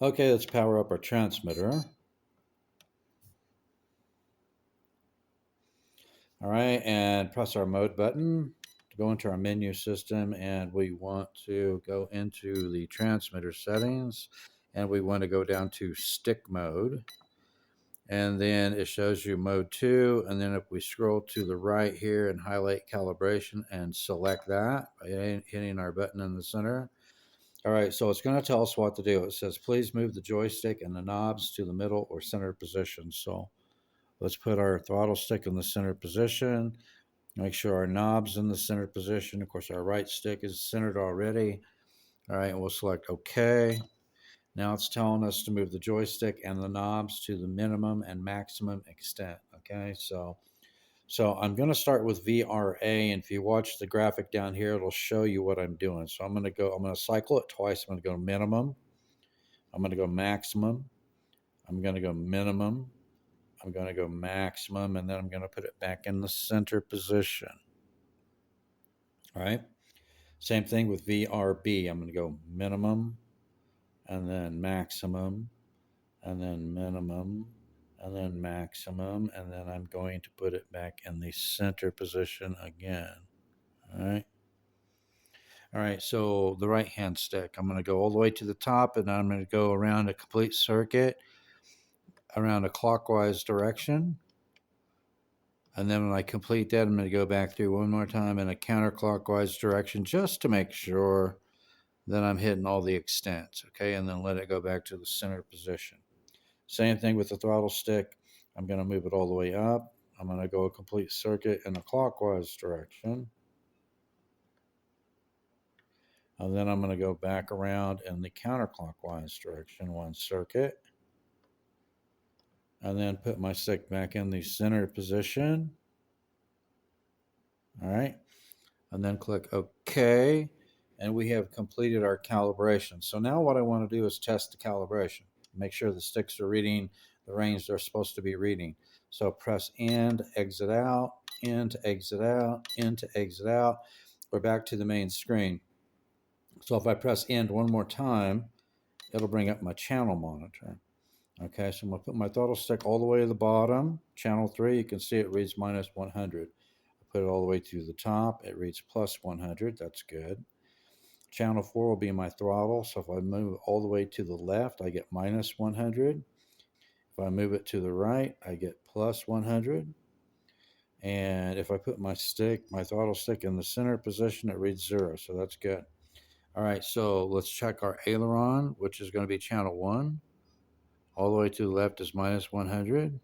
Okay, let's power up our transmitter. All right, and press our mode button to go into our menu system, and we want to go into the transmitter settings, and we want to go down to stick mode. And then it shows you mode 2, and then if we scroll to the right here and highlight calibration and select that by hitting our button in the center. All right, so it's going to tell us what to do. It says please move the joystick and the knobs to the middle or center position. So let's put our throttle stick in the center position, make sure our knob's in the center position. Of course, our right stick is centered already. All right, and we'll select OK. Now it's telling us to move the joystick and the knobs to the minimum and maximum extent. Okay, so I'm going to start with VRA, and if you watch the graphic down here, it'll show you what I'm doing. So I'm going to cycle it twice. I'm going to go minimum. I'm going to go maximum. I'm going to go minimum. I'm going to go maximum, and then I'm going to put it back in the center position. All right. Same thing with VRB. I'm going to go minimum, and then maximum, and then minimum, and then maximum, and then I'm going to put it back in the center position again. All right. All right, so the right hand stick, I'm going to go all the way to the top, and I'm going to go around a complete circuit around a clockwise direction. And then when I complete that, I'm going to go back through one more time in a counterclockwise direction just to make sure that I'm hitting all the extents, okay? And then let it go back to the center position. Same thing with the throttle stick. I'm going to move it all the way up. I'm going to go a complete circuit in a clockwise direction. And then I'm going to go back around in the counterclockwise direction, one circuit. And then put my stick back in the center position. All right. And then click OK. And we have completed our calibration. So now what I want to do is test the calibration. Make sure the sticks are reading the range they're supposed to be reading. So press in to exit out, in to exit out, in to exit out. We're back to the main screen. So if I press end one more time, it'll bring up my channel monitor. Okay, so I'm going to put my throttle stick all the way to the bottom. Channel 3, you can see it reads minus 100. I put it all the way to the top, it reads plus 100. That's good. Channel 4 will be my throttle, so if I move it all the way to the left, I get minus 100. If I move it to the right, I get plus 100. And if I put my throttle stick in the center position, it reads 0, so that's good. All right, so let's check our aileron, which is going to be channel 1. All the way to the left is minus 100.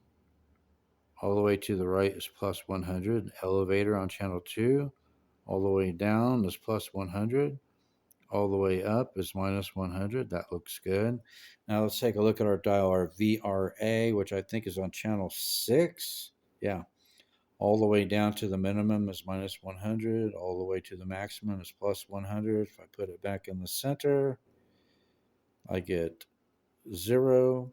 All the way to the right is plus 100. Elevator on channel 2. All the way down is plus 100. All the way up is minus 100. That looks good. Now let's take a look at our dial, our VRA, which I think is on channel 6. Yeah. All the way down to the minimum is minus 100. All the way to the maximum is plus 100. If I put it back in the center, I get 0.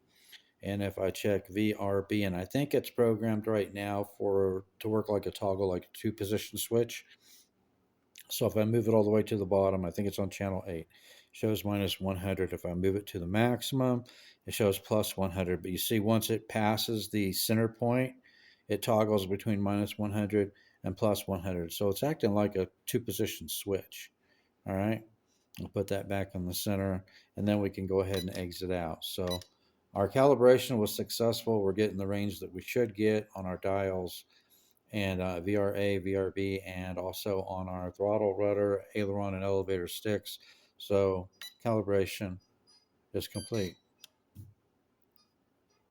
And if I check VRB, and I think it's programmed right now to work like a toggle, like a 2-position switch. So if I move it all the way to the bottom, I think it's on channel 8. It shows minus 100. If I move it to the maximum, it shows plus 100. But you see, once it passes the center point, it toggles between minus 100 and plus 100. So it's acting like a 2-position switch. All right. I'll put that back in the center, and then we can go ahead and exit out. So our calibration was successful. We're getting the range that we should get on our dials, and VRA, VRB, and also on our throttle, rudder, aileron, and elevator sticks. So calibration is complete.